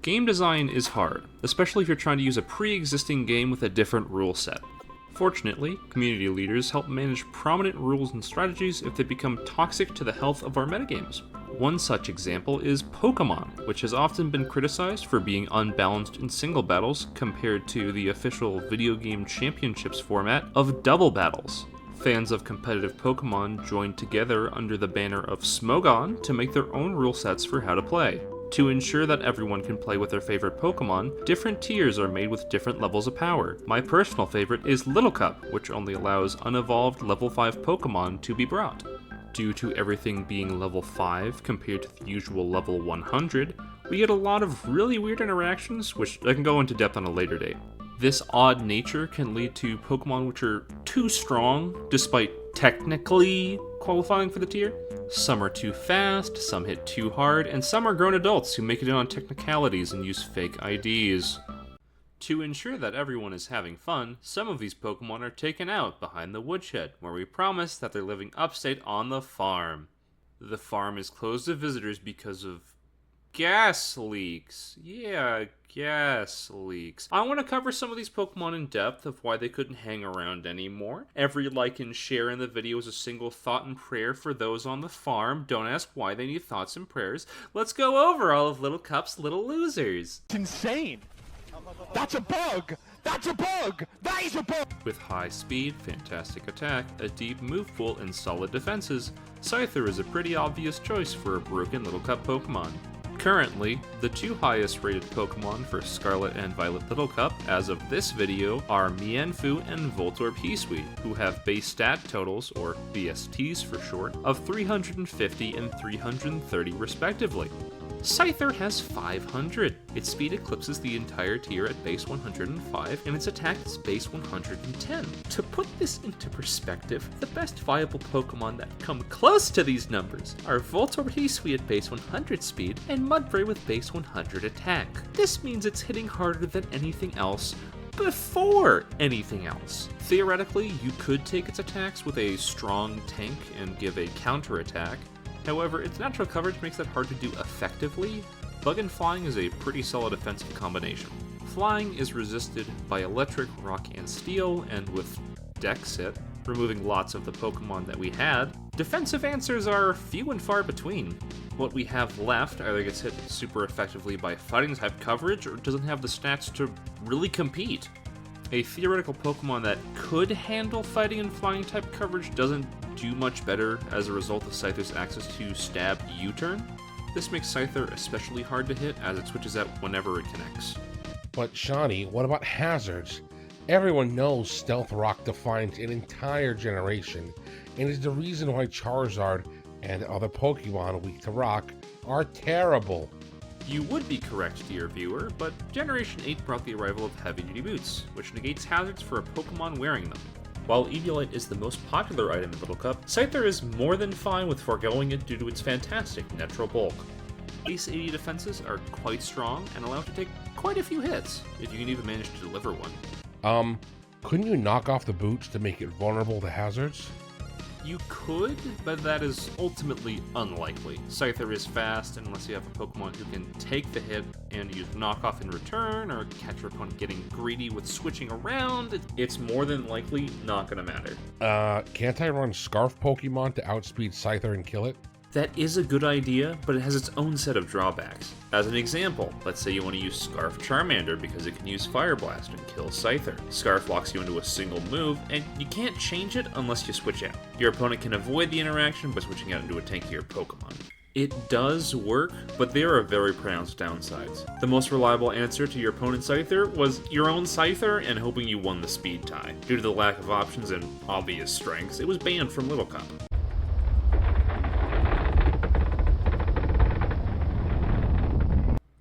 Game design is hard, especially if you're trying to use a pre-existing game with a different rule set. Fortunately, community leaders help manage prominent rules and strategies if they become toxic to the health of our metagames. One such example is Pokemon, which has often been criticized for being unbalanced in single battles compared to the official video game championships format of double battles. Fans of competitive Pokemon joined together under the banner of Smogon to make their own rule sets for how to play. To ensure that everyone can play with their favorite Pokemon, different tiers are made with different levels of power. My personal favorite is Little Cup, which only allows unevolved level 5 Pokemon to be brought. Due to everything being level 5 compared to the usual level 100, we get a lot of really weird interactions, which I can go into depth on a later date. This odd nature can lead to Pokemon which are too strong, despite technically qualifying for the tier. Some are too fast, some hit too hard, and some are grown adults who make it in on technicalities and use fake IDs. To ensure that everyone is having fun, some of these Pokemon are taken out behind the woodshed, where we promise that they're living upstate on the farm. The farm is closed to visitors because of gas leaks. Yeah, gas leaks. I want to cover some of these Pokemon in depth of why they couldn't hang around anymore. Every like and share in the video is a single thought and prayer for those on the farm. Don't ask why they need thoughts and prayers. Let's go over all of Little Cup's little losers. It's insane. That's a bug! That's a bug! That is a bug! With high speed, fantastic attack, a deep move pool, and solid defenses, Scyther is a pretty obvious choice for a broken Little Cup Pokemon. Currently, the two highest rated Pokemon for Scarlet and Violet Little Cup, as of this video, are Mienfoo and Voltorb-Hisui, who have base stat totals, or BSTs for short, of 350 and 330 respectively. Scyther has 500. Its speed eclipses the entire tier at base 105, and its attack is base 110. To put this into perspective, the best viable Pokemon that come close to these numbers are Voltorb-Hisui at base 100 speed, and Mudbray with base 100 attack. This means it's hitting harder than anything else before anything else. Theoretically, you could take its attacks with a strong tank and give a counter attack. However, its natural coverage makes that hard to do effectively. Bug and Flying is a pretty solid defensive combination. Flying is resisted by Electric, Rock, and Steel, and with Dexit, removing lots of the Pokemon that we had, defensive answers are few and far between. What we have left either gets hit super effectively by Fighting type coverage, or doesn't have the stats to really compete. A theoretical Pokemon that could handle Fighting and Flying type coverage doesn't do much better as a result of Scyther's access to Stab U-Turn. This makes Scyther especially hard to hit as it switches out whenever it connects. But Shawnee, what about hazards? Everyone knows Stealth Rock defines an entire generation, and is the reason why Charizard and other Pokemon weak to rock are terrible. You would be correct, dear viewer, but Generation 8 brought the arrival of heavy-duty boots, which negates hazards for a Pokemon wearing them. While Eviolite is the most popular item in Little Cup, Scyther is more than fine with foregoing it due to its fantastic natural bulk. Base 80 defenses are quite strong and allow it to take quite a few hits, if you can even manage to deliver one. Couldn't you knock off the boots to make it vulnerable to hazards? You could, but that is ultimately unlikely. Scyther is fast unless you have a Pokemon who can take the hit and use knockoff in return, or catch your opponent getting greedy with switching around. It's more than likely not going to matter. Can't I run Scarf Pokemon to outspeed Scyther and kill it? That is a good idea, but it has its own set of drawbacks. As an example, let's say you want to use Scarf Charmander because it can use Fire Blast and kill Scyther. Scarf locks you into a single move, and you can't change it unless you switch out. Your opponent can avoid the interaction by switching out into a tankier Pokemon. It does work, but there are very pronounced downsides. The most reliable answer to your opponent's Scyther was your own Scyther and hoping you won the speed tie. Due to the lack of options and obvious strengths, it was banned from Little Cup.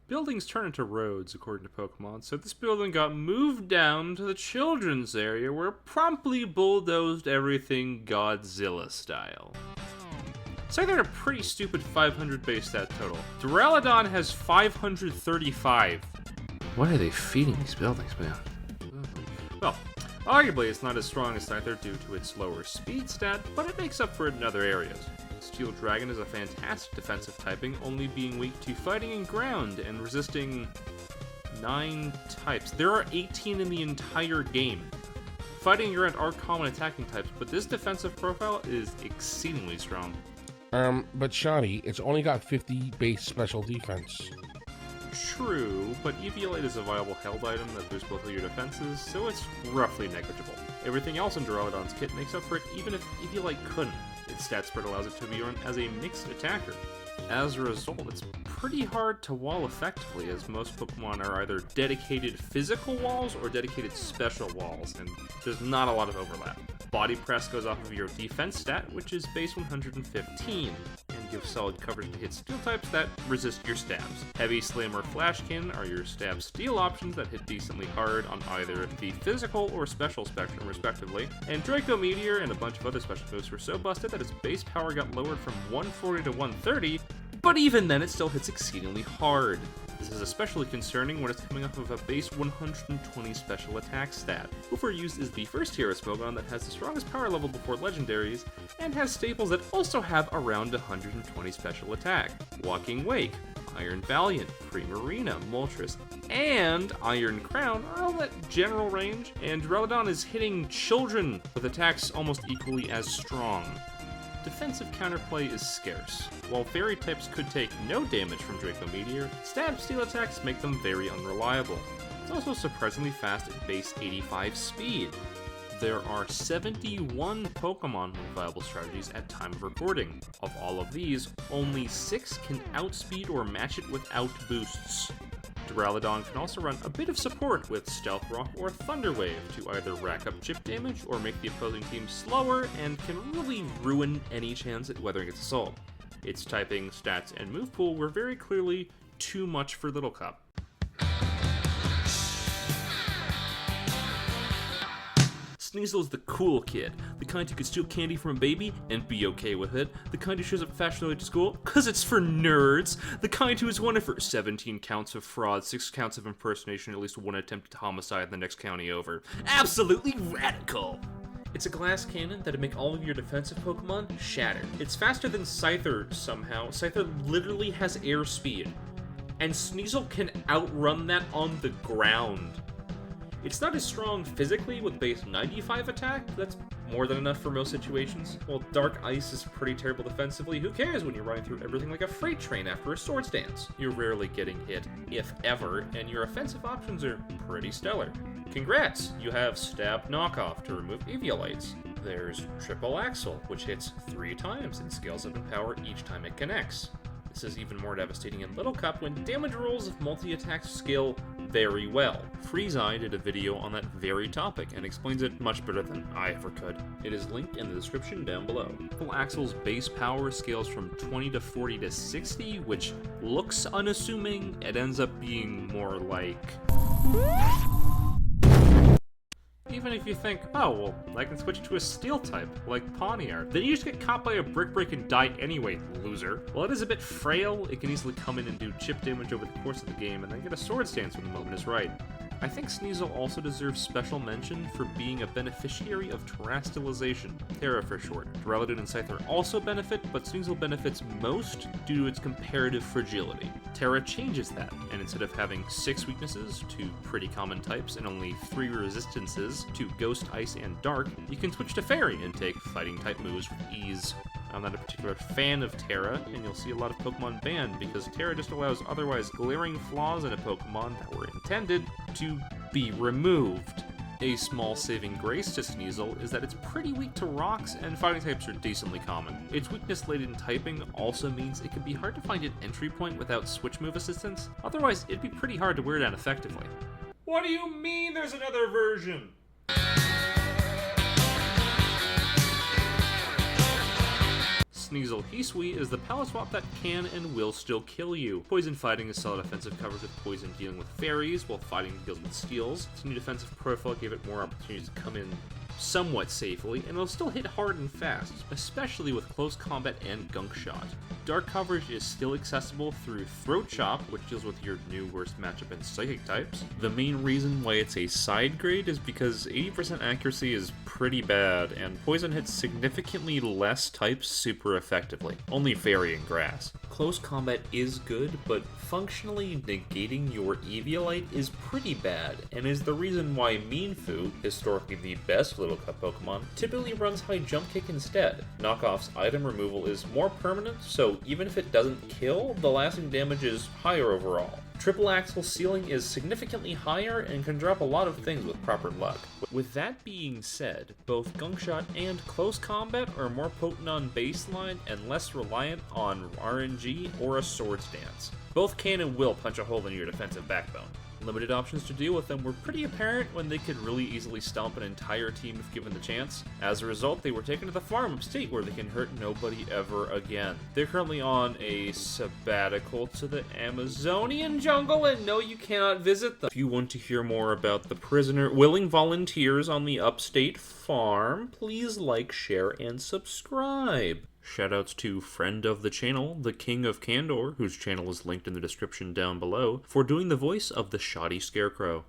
Buildings turn into roads, according to Pokemon, so this building got moved down to the children's area where it promptly bulldozed everything Godzilla style. Scyther had a pretty stupid 500 base stat total. Duraludon has 535. What are they feeding these buildings, man? Well, arguably it's not as strong as Scyther due to its lower speed stat, but it makes up for it in other areas. Steel Dragon is a fantastic defensive typing, only being weak to fighting and ground and resisting 9 types. There are 18 in the entire game. Fighting and Grunt are common attacking types, but this defensive profile is exceedingly strong. But Shoddy, it's only got 50 base special defense. True, but Eviolite is a viable held item that boosts both of your defenses, so it's roughly negligible. Everything else in Duraludon's kit makes up for it even if Eviolite couldn't. Its stat spread allows it to be run as a mixed attacker. As a result, it's pretty hard to wall effectively, as most Pokemon are either dedicated physical walls or dedicated special walls, and there's not a lot of overlap. Body Press goes off of your defense stat, which is base 115, and gives solid coverage to hit steel types that resist your stabs. Heavy Slam or Flash Cannon are your stab steel options that hit decently hard on either the physical or special spectrum respectively, and Draco Meteor and a bunch of other special moves were so busted that its base power got lowered from 140 to 130, but even then it still hits exceedingly hard. This is especially concerning when it's coming off of a base 120 special attack stat. Overused is the first hero Smogon that has the strongest power level before legendaries, and has staples that also have around 120 special attack. Walking Wake, Iron Valiant, Primarina, Moltres, and Iron Crown are all at general range, and Duraludon is hitting children with attacks almost equally as strong. Defensive counterplay is scarce. While fairy types could take no damage from Draco Meteor, stab steel attacks make them very unreliable. It's also surprisingly fast at base 85 speed. There are 71 Pokemon with viable strategies at time of recording. Of all of these, only 6 can outspeed or match it without boosts. Duraludon can also run a bit of support with Stealth Rock or Thunder Wave to either rack up chip damage or make the opposing team slower, and can really ruin any chance at weathering its assault. Its typing, stats, and move pool were very clearly too much for Little Cup. Sneasel's the cool kid, the kind who could steal candy from a baby and be okay with it, the kind who shows up fashionably to school cause it's for nerds, the kind who is one for 17 counts of fraud, 6 counts of impersonation, at least 1 attempted homicide in the next county over. Absolutely radical! It's a glass cannon that'd make all of your defensive Pokemon shatter. It's faster than Scyther somehow. Scyther literally has air speed, and Sneasel can outrun that on the ground. It's not as strong physically with base 95 attack, but that's more than enough for most situations. While Dark Ice is pretty terrible defensively, who cares when you're running through everything like a freight train after a swords dance? You're rarely getting hit, if ever, and your offensive options are pretty stellar. Congrats! You have Stab Knockoff to remove Eviolites. There's Triple Axle, which hits 3 times and scales up in power each time it connects. This is even more devastating in Little Cup when damage rolls of multi-attacks scale very well. Freeze-Eye did a video on that very topic and explains it much better than I ever could. It is linked in the description down below. Triple Axle's base power scales from 20 to 40 to 60, which looks unassuming. It ends up being more like... Even if you think, oh, well, I can switch to a steel type, like Pawniard, then you just get caught by a brick break and die anyway, loser. While it is a bit frail, it can easily come in and do chip damage over the course of the game, and then get a sword stance when the moment is right. I think Sneasel also deserves special mention for being a beneficiary of terastallization, Terra for short. Duraludon and Scyther also benefit, but Sneasel benefits most due to its comparative fragility. Terra changes that, and instead of having 6 weaknesses to pretty common types and only 3 resistances to Ghost, Ice, and Dark, you can switch to Fairy and take fighting type moves with ease. I'm not a particular fan of Terra, and you'll see a lot of Pokemon banned because Terra just allows otherwise glaring flaws in a Pokemon that were intended to be removed. A small saving grace to Sneasel is that it's pretty weak to rocks, and fighting types are decently common. Its weakness-laden typing also means it can be hard to find an entry point without switch move assistance, otherwise it'd be pretty hard to wear down effectively. What do you mean there's another version? Sneasel-Hisui is the power swap that can and will still kill you. Poison fighting is solid offensive coverage with poison dealing with fairies, while fighting deals with steals. Its new defensive profile gave it more opportunities to come in somewhat safely, and it'll still hit hard and fast, especially with close combat and gunk shot. Dark coverage is still accessible through Throat Chop, which deals with your new worst matchup in Psychic types. The main reason why it's a side grade is because 80% accuracy is pretty bad, and Poison hits significantly less types super effectively, only Fairy and Grass. Close combat is good, but functionally negating your Eviolite is pretty bad, and is the reason why Mienfoo, historically the best Little Cup Pokemon, typically runs High Jump Kick instead. Knockoff's item removal is more permanent, so even if it doesn't kill, the lasting damage is higher overall. Triple Axle ceiling is significantly higher and can drop a lot of things with proper luck. With that being said, both Gunk Shot and Close Combat are more potent on baseline and less reliant on RNG or a Swords Dance. Both can and will punch a hole in your defensive backbone. Limited options to deal with them were pretty apparent when they could really easily stomp an entire team if given the chance. As a result, they were taken to the farm upstate where they can hurt nobody ever again. They're currently on a sabbatical to the Amazonian jungle, and no, you cannot visit them. If you want to hear more about the prisoner willing volunteers on the upstate farm, please like, share, and subscribe. Shoutouts to friend of the channel, the King of Candor, whose channel is linked in the description down below, for doing the voice of the Shoddy Scarecrow.